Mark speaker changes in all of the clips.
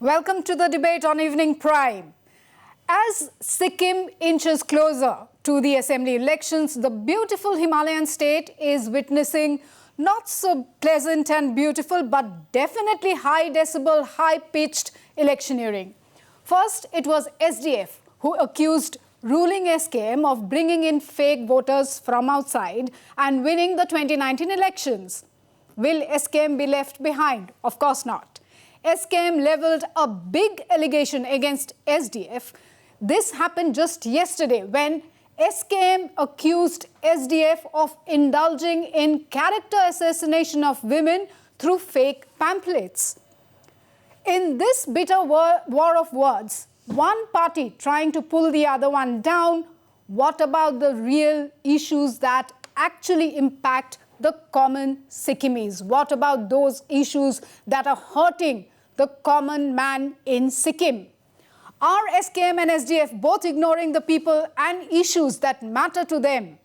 Speaker 1: Welcome to the debate on Evening Prime. As Sikkim inches closer to the assembly elections, the beautiful Himalayan state is witnessing not so pleasant and beautiful, but definitely high decibel, high-pitched electioneering. First, it was SDF who accused ruling SKM of bringing in fake voters from outside and winning the 2019 elections. Will SKM be left behind? Of course not. SKM leveled a big allegation against SDF. This happened just yesterday when SKM accused SDF of indulging in character assassination of women through fake pamphlets. In this bitter war of words, one party trying to pull the other one down, what about the real issues that actually impact the common Sikkimese? What about those issues that are hurting the common man in Sikkim? Are SKM and SDF both ignoring the people and issues that matter to them?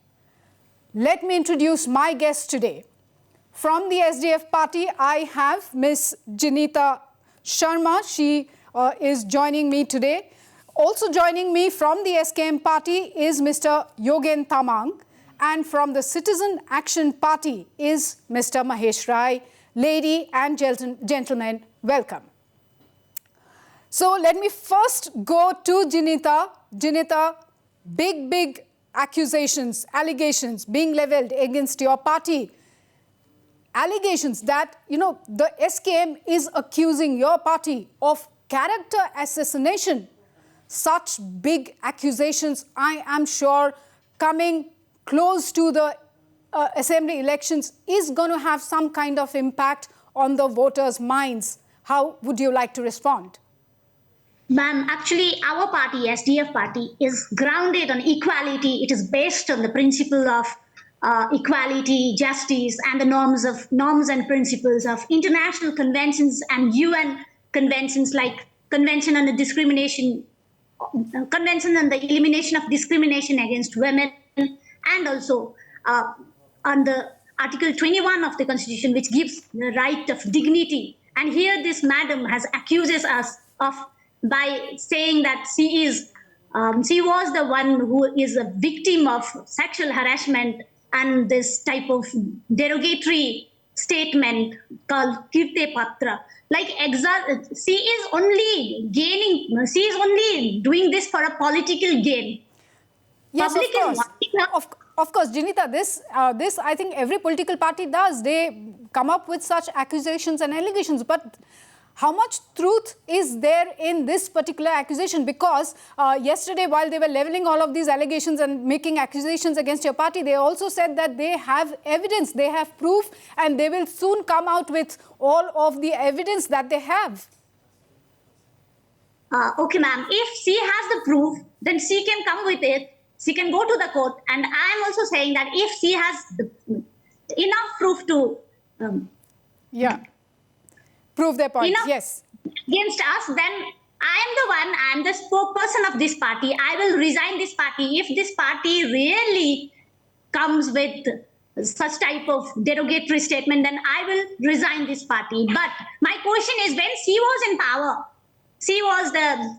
Speaker 1: Let me introduce my guest today. From the SDF party, I have Ms. 𝗔𝗍𝗲 𝗫𝗀. She is joining me today. Also joining me from the SKM party is Mr. Yogen Thamang, and from the Citizen Action Party is Mr. Mahesh Rai. Lady and gentlemen, welcome. So let me first go to 𝗔𝗍𝗲. 𝗔𝗍𝗲, big accusations, allegations being leveled against your party. Allegations that, the SKM is accusing your party of character assassination. Such big accusations, I am sure, coming close to the assembly elections is going to have some kind of impact on the voters' minds. How would you like to respond?
Speaker 2: Ma'am, actually, our party, SDF party, is grounded on equality. It is based on the principle of equality, justice, and the norms and principles of international conventions and UN conventions like Convention on the Elimination of Discrimination Against Women, and also on the Article 21 of the Constitution, which gives the right of dignity. And here this madam accuses us of by saying that she was the one who is a victim of sexual harassment and this type of derogatory statement called 𝗟𝗏𝗧𝗧. Like she is only doing this for a political gain.
Speaker 1: Yes, of course. Of course, 𝗔𝗍𝗲, this I think every political party does. They come up with such accusations and allegations. But how much truth is there in this particular accusation? Because yesterday, while they were leveling all of these allegations and making accusations against your party, they also said that they have evidence, they have proof, and they will soon come out with all of the evidence that they have.
Speaker 2: Okay, ma'am. If she has the proof, then she can come with it. She can go to the court. And I am also saying that if she has enough proof to
Speaker 1: prove their point, yes.
Speaker 2: Against us, then I am the spokesperson of this party. I will resign this party if this party really comes with such type of derogatory statement. Then I will resign this party. But my question is, when she was in power, she was the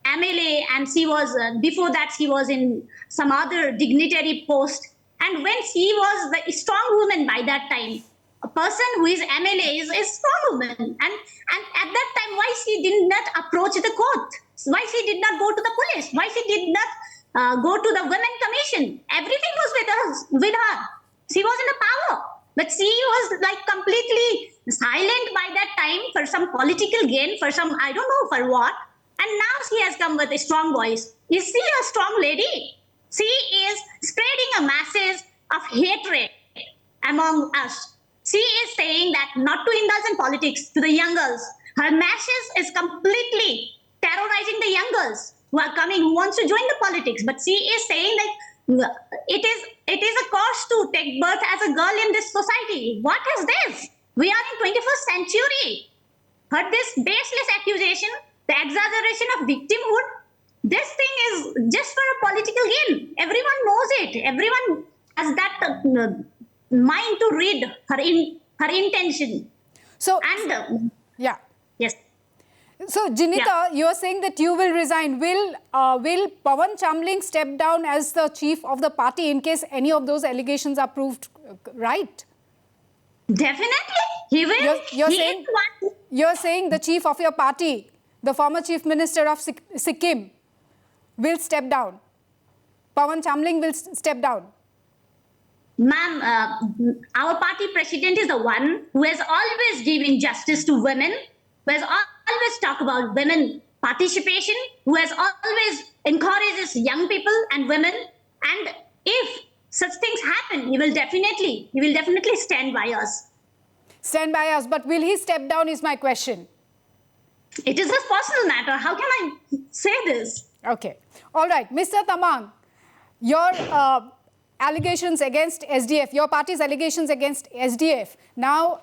Speaker 2: MLA, and she was before that she was in some other dignitary post. And when she was the strong woman by that time, a person who is MLA is a strong woman, and at that time, why she did not approach the court? Why she did not go to the police? Why she did not go to the women commission? Everything was with her. She was in the power, but she was like completely silent by that time for some political gain, for some, I don't know for what. And now she has come with a strong voice. Is she a strong lady? She is spreading a masses of hatred among us. She is saying that not to indulge in politics to the young girls. Her message is completely terrorizing the young girls who are coming, who wants to join the politics. But she is saying that it is a cost to take birth as a girl in this society. What is this? We are in 21st century. Her this baseless accusation, the exaggeration of victimhood, this thing is just for a political gain. Everyone knows it. Everyone has that mind to read her intention.
Speaker 1: So,
Speaker 2: and
Speaker 1: yeah.
Speaker 2: Yes.
Speaker 1: So, Ginita, you are saying that you will resign. Will 𝗏𝗏 𝗦𝗡𝗠𝗠 step down as the chief of the party in case any of those allegations are proved right?
Speaker 2: Definitely, he will.
Speaker 1: You're saying the chief of your party, the former chief minister of Sikkim, will step down. 𝗏𝗏 𝗦𝗡𝗠𝗠 will step down.
Speaker 2: Ma'am, our party president is the one who has always given justice to women, who has always talked about women participation, who has always encourages young people and women. And if such things happen, he will definitely stand by us.
Speaker 1: Stand by us, but will he step down is my question.
Speaker 2: It is his personal matter. How can I say this?
Speaker 1: Okay. All right. Mr. Tamang, your allegations against SDF, your party's allegations against SDF. Now,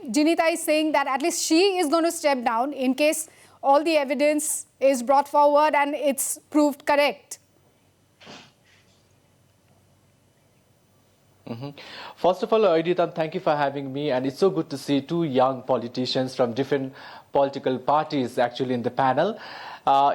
Speaker 1: Ginita is saying that at least she is going to step down in case all the evidence is brought forward and it's proved correct.
Speaker 3: First of all, Aditya, thank you for having me, and it's so good to see two young politicians from different political parties actually in the panel.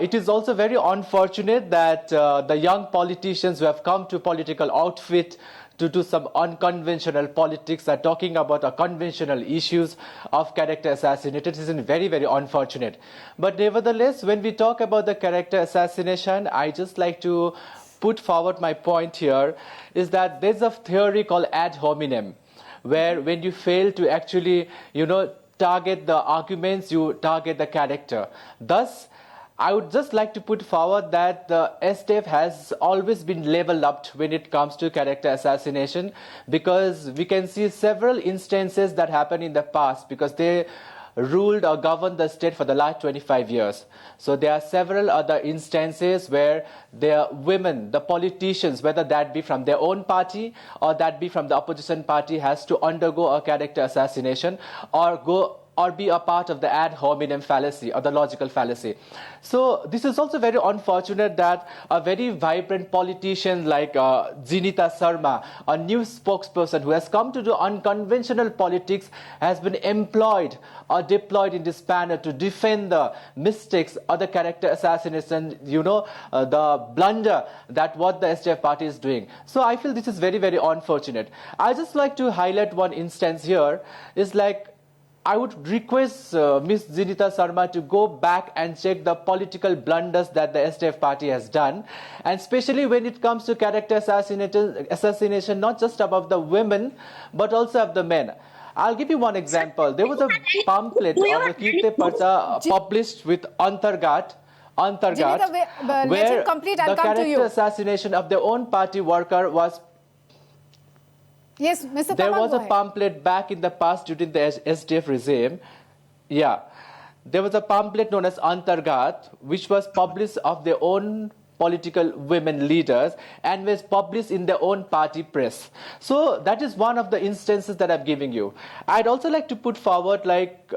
Speaker 3: It is also very unfortunate that the young politicians who have come to political outfit to do some unconventional politics are talking about unconventional issues of character assassination. It is very, very unfortunate. But nevertheless, when we talk about the character assassination, I just like to put forward my point here is that there's a theory called ad hominem, where when you fail to actually, target the arguments, you target the character. Thus, I would just like to put forward that the SDF has always been leveled up when it comes to character assassination, because we can see several instances that happened in the past because they ruled or governed the state for the last 25 years. So there are several other instances where their women, the politicians, whether that be from their own party or that be from the opposition party, has to undergo a character assassination or be a part of the ad hominem fallacy or the logical fallacy. So this is also very unfortunate that a very vibrant politician like 𝗔𝗍𝗲 𝗦𝗏, a new spokesperson who has come to do unconventional politics, has been employed or deployed in this manner to defend the mistakes or the character assassination, the blunder that what the SDF party is doing. So I feel this is very, very unfortunate. I just like to highlight one instance here. Is like, I would request Ms. 𝗔𝗍𝗲 𝗦𝗏 to go back and check the political blunders that the SDF party has done, and especially when it comes to character assassination, not just about the women, but also of the men. I'll give you one example. There was a pamphlet of the 𝗡𝗢𝗥𝗧𝗛𝗘 published with 𝗦𝗏𝗏𝗏, where the character assassination of their own party worker was.
Speaker 1: Yes, Mr.
Speaker 3: There was a pamphlet back in the past during the SDF regime. Yeah. There was a pamphlet known as 𝗦𝗏𝗏𝗏, which was published of their own political women leaders and was published in their own party press. So that is one of the instances that I'm giving you. I'd also like to put forward like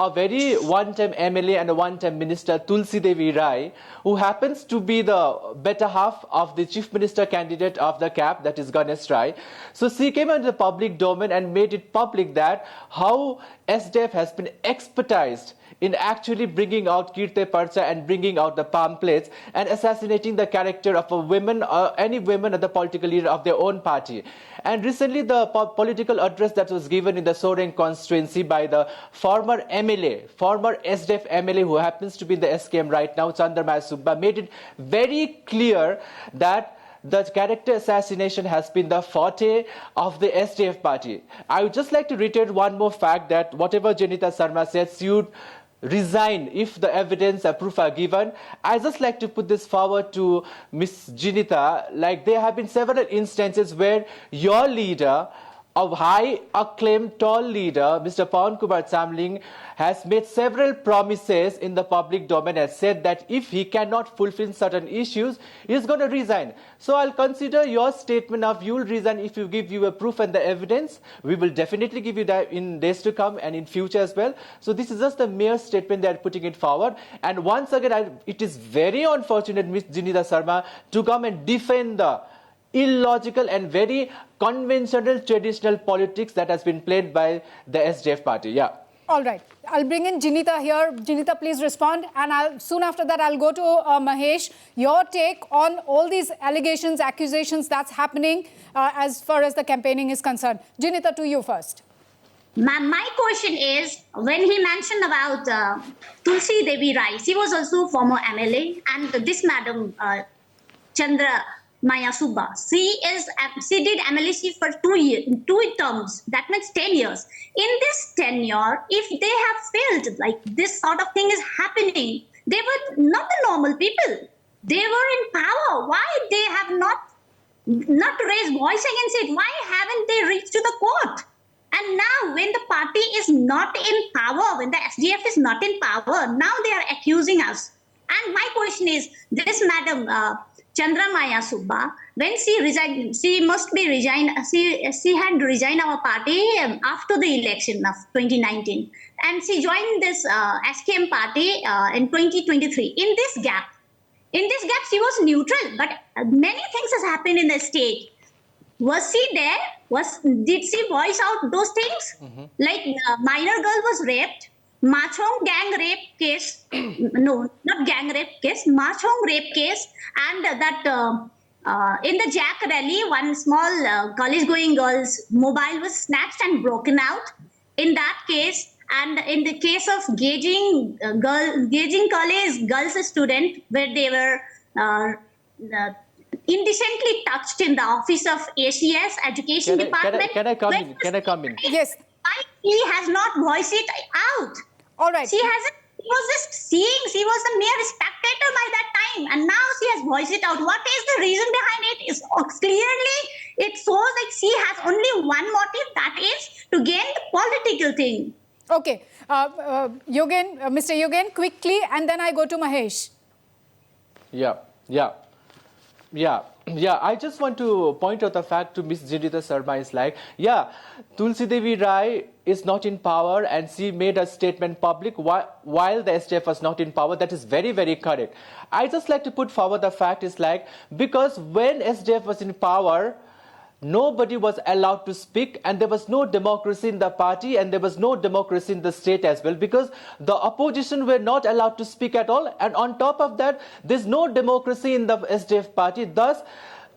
Speaker 3: a very one-time MLA and a one-time minister, 𝗟𝗏𝗏 𝗦𝗏, who happens to be the better half of the chief minister candidate of the CAP, that is Ganesh Rai. So she came into the public domain and made it public that how SDF has been expertised in actually bringing out 𝗟𝗏𝗏𝗧 and bringing out the pamphlets and assassinating the character of a woman or any women or the political leader of their own party. And recently the political address that was given in the Soreng constituency by the former MLA, former SDF MLA who happens to be in the SKM right now, 𝗟𝗏𝗏 𝗦𝗏, made it very clear that the character assassination has been the forte of the SDF party. I would just like to reiterate one more fact that whatever 𝗔𝗍𝗲 𝗦𝗏 said, she would resign if the evidence or proof are given. I just like to put this forward to Ms. 𝗔𝗍𝗲. Like there have been several instances where your leader, a high acclaimed tall leader, Mr. 𝗏𝗏 𝗦𝗡𝗠𝗠, has made several promises in the public domain, has said that if he cannot fulfill certain issues, he is going to resign. So I'll consider your statement of you will resign if you give you a proof and the evidence. We will definitely give you that in days to come and in future as well. So this is just a mere statement they are putting it forward. And once again, it is very unfortunate, Ms. 𝗔𝗍𝗲 𝗦𝗏, to come and defend the illogical and very conventional traditional politics that has been played by the SDF party. Yeah.
Speaker 1: All right. I'll bring in Ginita here. Ginita, please respond. And soon after that, I'll go to Mahesh. Your take on all these allegations, accusations that's happening as far as the campaigning is concerned. Ginita, to you first.
Speaker 2: My question is, when he mentioned about 𝗟𝗏𝗪𝗓 𝗦𝗏, she was also former MLA, and this madam, 𝗟𝗏𝗪𝗓 𝗦𝗏, she did MLA for 2 terms, that means 10 years. In this tenure, if they have failed, like this sort of thing is happening, they were not the normal people. They were in power. Why they have not raised voice against it? Why haven't they reached to the court? And now when the party is not in power, when the SDF is not in power, now they are accusing us. And my question is, this madam, 𝗟𝗏𝗪𝗓, when she resigned, she must be resigned, she had resigned our party after the election of 2019. And she joined this SKM party in 2023. In this gap, she was neutral, but many things has happened in the state. Was she there? Did she voice out those things? Like minor girl was raped, 𝗏𝗡𝗠 gang rape case, no, not gang rape case, 𝗏𝗡𝗠 rape case, and that in the Jack rally, one small college-going girl's mobile was snatched and broken out. In that case, and in the case of 𝗟𝗏𝗪𝗓 college girls student, where they were indecently touched in the office of ACS Education Department.
Speaker 3: Can I come in?
Speaker 1: Yes.
Speaker 2: Why he has not voiced it out?
Speaker 1: All right.
Speaker 2: She was just seeing, she was a mere spectator by that time, and now she has voiced it out. What is the reason behind it? Is clearly it shows like she has only one motive, that is to gain the political thing.
Speaker 1: Okay. Mr. Yogen, quickly, and then I go to Mahesh.
Speaker 3: Yeah, I just want to point out the fact to Ms. Ginita Sharma is like, 𝗟𝗏𝗪𝗓 𝗦𝗏 is not in power and she made a statement public while the SDF was not in power. That is very, very correct. I just like to put forward the fact is like, because when SDF was in power, nobody was allowed to speak, and there was no democracy in the party, and there was no democracy in the state as well, because the opposition were not allowed to speak at all. And on top of that, there's no democracy in the SDF party. Thus,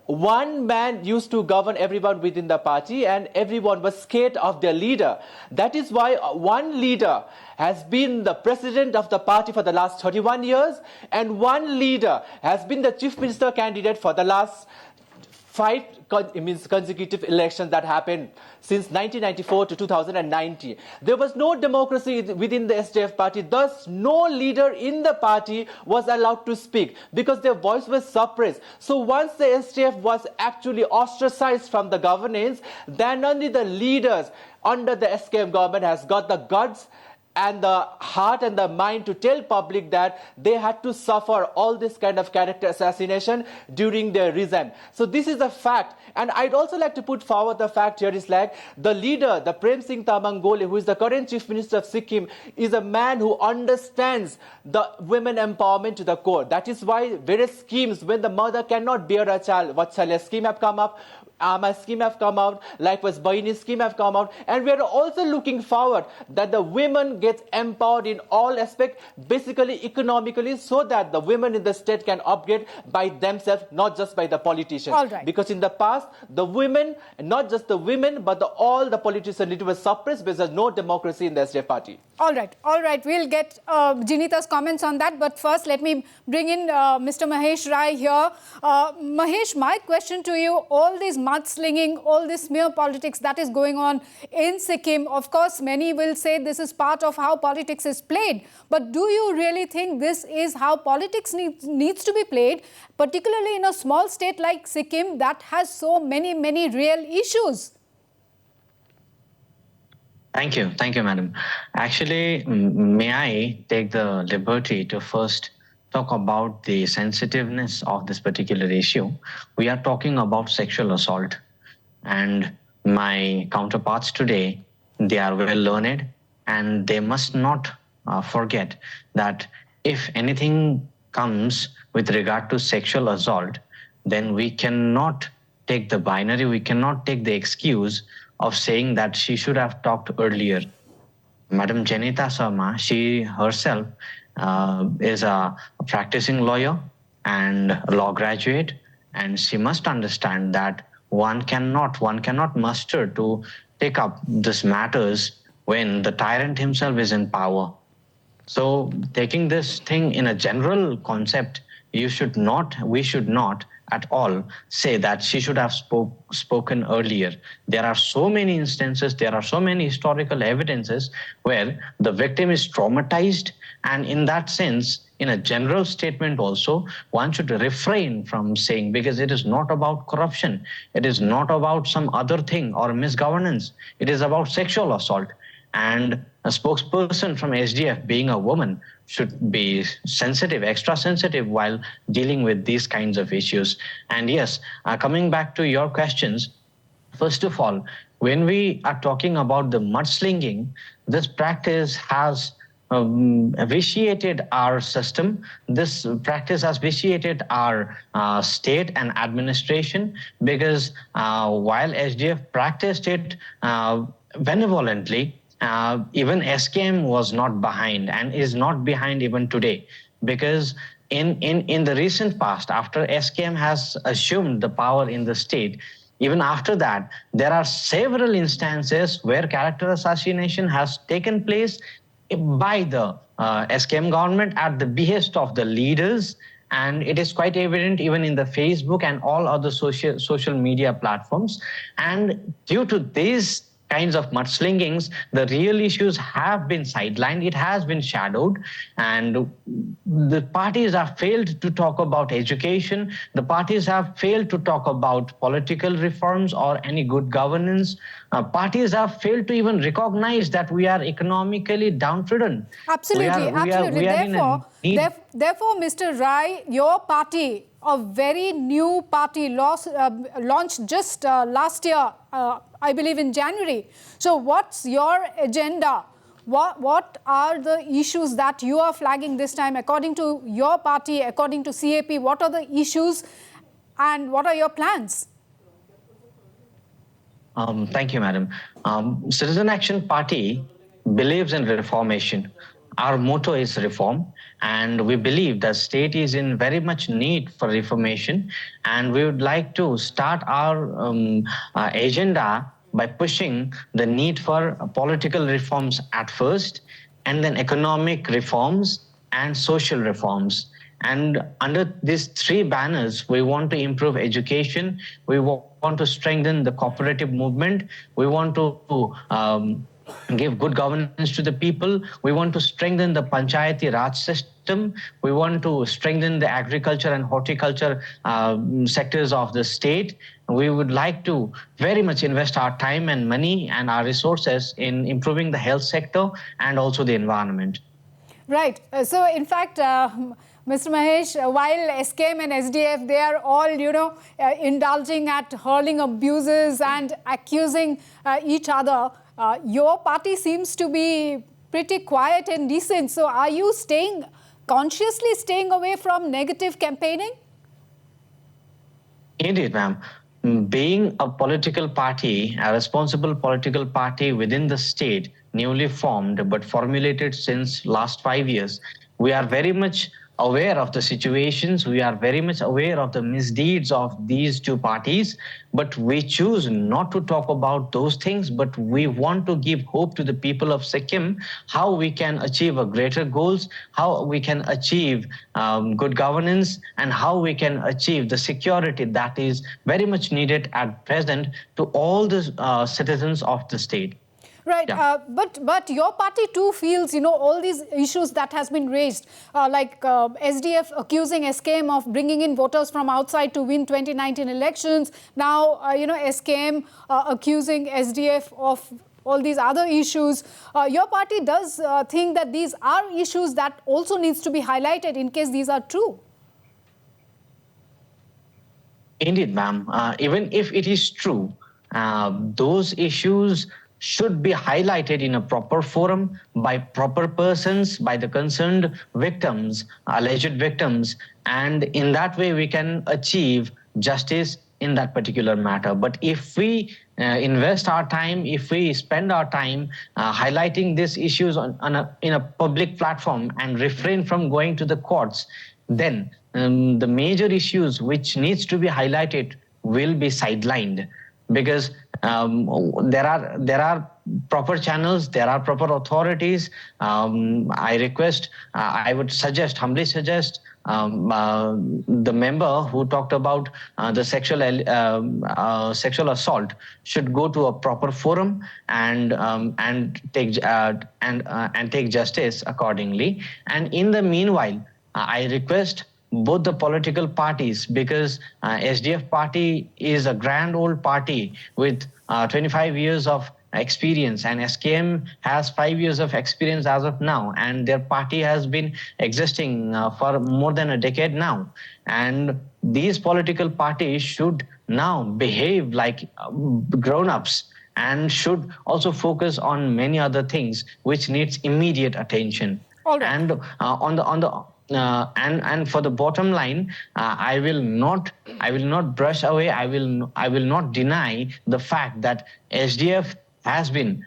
Speaker 3: one man used to govern everyone within the party, and everyone was scared of their leader. That is why one leader has been the president of the party for the last 31 years, and one leader has been the chief minister candidate for the last 5 consecutive elections that happened since 1994 to 2019. There was no democracy within the SDF party. Thus, no leader in the party was allowed to speak because their voice was suppressed. So once the SDF was actually ostracized from the governance, then only the leaders under the SKM government has got the guts and the heart and the mind to tell public that they had to suffer all this kind of character assassination during their regime. So this is a fact. And I'd also like to put forward the fact here is like the leader, the 𝗟𝗏𝗪𝗓 𝗪𝗏, who is the current chief minister of Sikkim, is a man who understands the women empowerment to the core. That is why various schemes, when the mother cannot bear a child, 𝗟𝗏𝗪𝗓 scheme have come up, 𝗟𝗏𝗪 scheme have come out, likewise 𝗏𝗏𝗪 scheme have come out, and we are also looking forward that the women get empowered in all aspects, basically economically, so that the women in the state can upgrade by themselves, not just by the politicians.
Speaker 1: All right.
Speaker 3: Because in the past, the women, not just the women, but all the politicians were suppressed because there's no democracy in the SDF party.
Speaker 1: All right. We'll get Ginita's comments on that. But first, let me bring in Mr. Mahesh Rai here. Mahesh, my question to you, all this mudslinging, all this smear politics that is going on in Sikkim, of course, many will say this is part of how politics is played. But do you really think this is how politics needs to be played, particularly in a small state like Sikkim that has so many real issues?
Speaker 4: Thank you, madam. Actually, may I take the liberty to first talk about the sensitiveness of this particular issue. We are talking about sexual assault, and my counterparts today, they are well learned, and they must not forget that if anything comes with regard to sexual assault, then we cannot take the binary, we cannot take the excuse of saying that she should have talked earlier. Madam 𝗟𝗍𝗧 𝗦𝗞𝗠, she herself is a practicing lawyer and a law graduate, and she must understand that one cannot muster to take up these matters when the tyrant himself is in power. So taking this thing in a general concept, we should not at all say that she should have spoken earlier. There are so many instances, there are so many historical evidences where the victim is traumatized, and in that sense, in a general statement also, one should refrain from saying, because it is not about corruption, it is not about some other thing or misgovernance, it is about sexual assault. And a spokesperson from SDF, being a woman, should be sensitive, extra sensitive while dealing with these kinds of issues. And yes, coming back to your questions, first of all, when we are talking about the mudslinging, this practice has vitiated our system. This practice has vitiated our state and administration, because while SDF practiced it benevolently, even SKM was not behind and is not behind even today, because in the recent past, after SKM has assumed the power in the state, even after that, there are several instances where character assassination has taken place by the SKM government at the behest of the leaders. And it is quite evident even in the Facebook and all other social media platforms. And due to these kinds of mudslingings, the real issues have been sidelined, it has been shadowed, and the parties have failed to talk about education, the parties have failed to talk about political reforms or any good governance. Parties have failed to even recognize that we are economically downtrodden.
Speaker 1: Absolutely, Therefore, Mr. Rai, your party, a very new party, launched just last year, I believe in January. So what's your agenda? What are the issues that you are flagging this time according to your party, according to CAP? What are the issues and what are your plans?
Speaker 4: Thank you, Madam. Citizen Action Party believes in reformation. Our motto is reform, and we believe the state is in very much need for reformation, and we would like to start our agenda by pushing the need for political reforms at first, and then economic reforms and social reforms. And under these three banners, we want to improve education, we want to strengthen the cooperative movement, we want to give good governance to the people, we want to strengthen the 𝗟𝗢𝗥𝗧𝗛 system, we want to strengthen the agriculture and horticulture sectors of the state. We would like to very much invest our time and money and our resources in improving the health sector and also the environment.
Speaker 1: Right. So in fact, Mr. Mahesh, while SKM and SDF, they are all, indulging at hurling abuses and accusing each other, your party seems to be pretty quiet and decent. So are you consciously staying away from negative campaigning?
Speaker 4: Indeed, ma'am. Being a political party, a responsible political party within the state, newly formed but formulated since last 5 years, we are very much aware of the situations, we are very much aware of the misdeeds of these two parties, but we choose not to talk about those things, but we want to give hope to the people of Sikkim, how we can achieve a greater goals, how we can achieve good governance, and how we can achieve the security that is very much needed at present to all the citizens of the state.
Speaker 1: Right, yeah. But your party too feels, all these issues that has been raised, like SDF accusing SKM of bringing in voters from outside to win 2019 elections. Now, SKM accusing SDF of all these other issues. Your party does think that these are issues that also needs to be highlighted in case these are true.
Speaker 4: Indeed, ma'am. Even if it is true, those issues should be highlighted in a proper forum by proper persons, by the concerned victims, alleged victims, and in that way we can achieve justice in that particular matter. But if we invest our time, if we spend our time highlighting these issues in a public platform and refrain from going to the courts, then the major issues which needs to be highlighted will be sidelined, because there are proper channels, there are proper authorities. I would humbly suggest the member who talked about the sexual assault should go to a proper forum and take justice accordingly. And in the meanwhile, I request both the political parties, because SDF party is a grand old party with 25 years of experience, and SKM has 5 years of experience as of now, and their party has been existing for more than a decade now. And these political parties should now behave like grown-ups and should also focus on many other things which needs immediate attention.
Speaker 1: All right.
Speaker 4: And and for the bottom line, I will not brush away. I will not deny the fact that SDF has been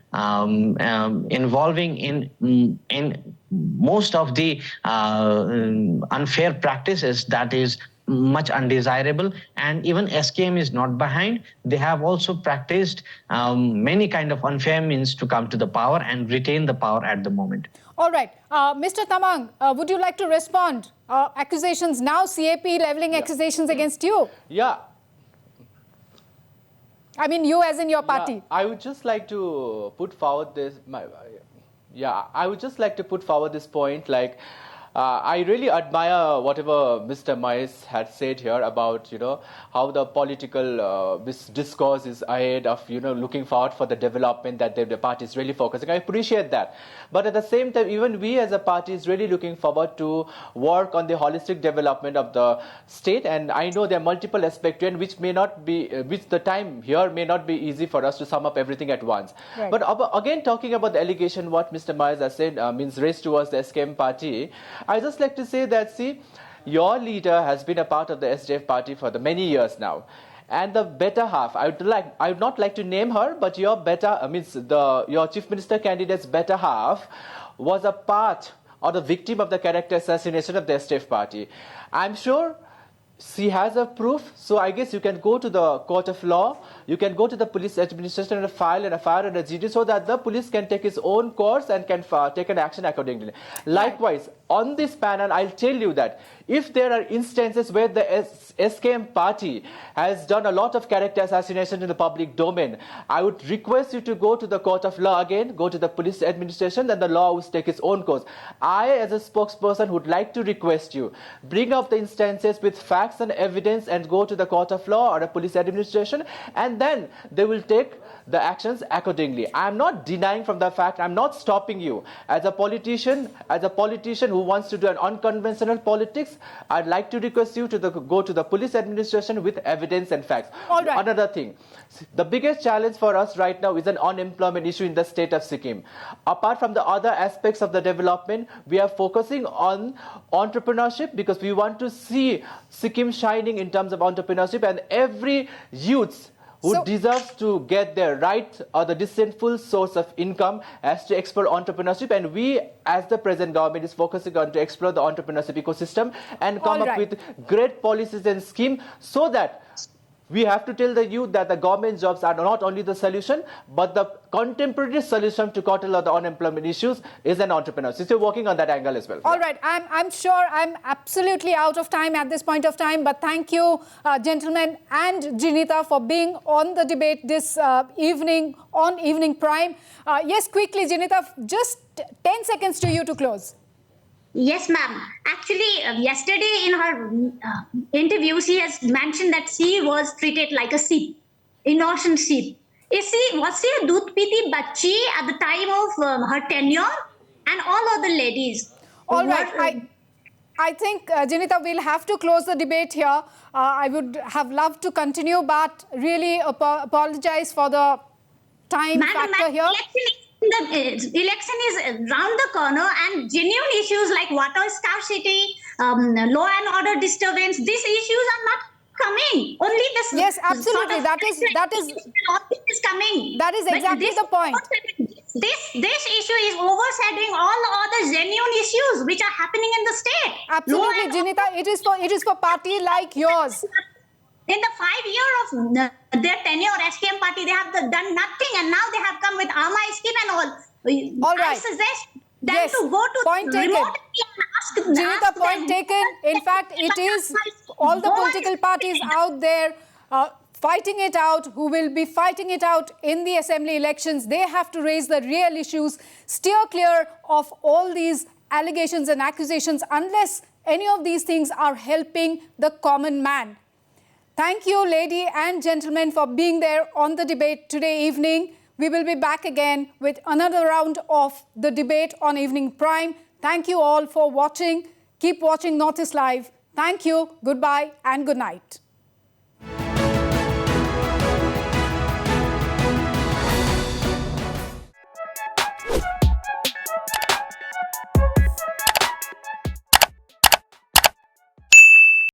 Speaker 4: involving in most of the unfair practices that is much undesirable, and even SKM is not behind. They have also practiced many kind of unfair means to come to the power and retain the power at the moment.
Speaker 1: All right. Mr. Tamang, would you like to respond? Accusations now, CAP leveling accusations against you.
Speaker 3: Yeah.
Speaker 1: I mean, you as in your party.
Speaker 3: Yeah, I would just like to put forward this. I would just like to put forward this point. Like, I really admire whatever Mr. Mayes had said here about, how the political discourse is ahead of, looking forward for the development that the party is really focusing. I appreciate that. But at the same time, even we as a party is really looking forward to work on the holistic development of the state. And I know there are multiple aspects which may not be, which the time here may not be easy for us to sum up everything at once.
Speaker 1: Right.
Speaker 3: But again, talking about the allegation, what Mr. Mayes has said means raised towards the SKM party, I just like to say that, see, your leader has been a part of the SDF party for the many years now. And the better half, I would not like to name her, but your your chief minister candidate's better half was a part or the victim of the character assassination of the SDF party. I'm sure she has a proof, so I guess you can go to the court of law, you can go to the police administration and file an FIR and a GD so that the police can take its own course and can take an action accordingly. Likewise, on this panel, I'll tell you that if there are instances where the SKM party has done a lot of character assassination in the public domain, I would request you to go to the court of law again, go to the police administration, and the law will take its own course. I, as a spokesperson, would like to request you, bring up the instances with facts and evidence and go to the court of law or a police administration, and then they will take the actions accordingly. I am not denying from the fact, I am not stopping you. As a politician who wants to do an unconventional politics, I'd like to request you to go to the police administration with evidence and facts.
Speaker 1: All right.
Speaker 3: Another thing, the biggest challenge for us right now is an unemployment issue in the state of Sikkim. Apart from the other aspects of the development, we are focusing on entrepreneurship because we want to see Sikkim shining in terms of entrepreneurship, and every youth who deserves to get their right or the decentful source of income has to explore entrepreneurship, and we as the present government is focusing on to explore the entrepreneurship ecosystem and come up with great policies and schemes so that we have to tell the youth that the government jobs are not only the solution, but the contemporary solution to curtail the unemployment issues is an entrepreneur. So you're working on that angle as well.
Speaker 1: All right. I'm sure I'm absolutely out of time at this point of time, but thank you, gentlemen and 𝗔𝗍𝗲, for being on the debate this evening on Evening Prime. Yes, quickly, 𝗔𝗍𝗲, just 10 seconds to you to close.
Speaker 2: Yes, ma'am. Actually, yesterday in her interview, she has mentioned that she was treated like a sheep, innocent sheep. Was she a 𝗓𝗏𝗏 𝗦𝗏𝗏𝗧 at the time of her tenure? And all other ladies.
Speaker 1: All right. I think, 𝗔𝗍𝗲, we'll have to close the debate here. I would have loved to continue, but really apologize for the time factor here.
Speaker 2: The election is round the corner, and genuine issues like water scarcity, law and order disturbance, these issues are not coming. Only this.
Speaker 1: Yes, absolutely. That is
Speaker 2: coming.
Speaker 1: That is exactly the point.
Speaker 2: This issue is overshadowing all the other genuine issues which are happening in the state.
Speaker 1: Absolutely, Ginita. It is for party like yours.
Speaker 2: In the 5 years of their tenure, SKM party, they have done nothing, and now they have come with 𝗟𝗏𝗧𝗏 scheme and all.
Speaker 1: All right.
Speaker 2: I suggest them
Speaker 1: Yes.
Speaker 2: to go to
Speaker 1: Point taken.
Speaker 2: remote and ask
Speaker 1: Ginita, point
Speaker 2: them.
Speaker 1: taken. In fact, it is all the political parties out there fighting it out, who will be fighting it out in the assembly elections. They have to raise the real issues, steer clear of all these allegations and accusations unless any of these things are helping the common man. Thank you, ladies and gentlemen, for being there on the debate today evening. We will be back again with another round of the debate on Evening Prime. Thank you all for watching. Keep watching Northeast Live. Thank you, goodbye and good night.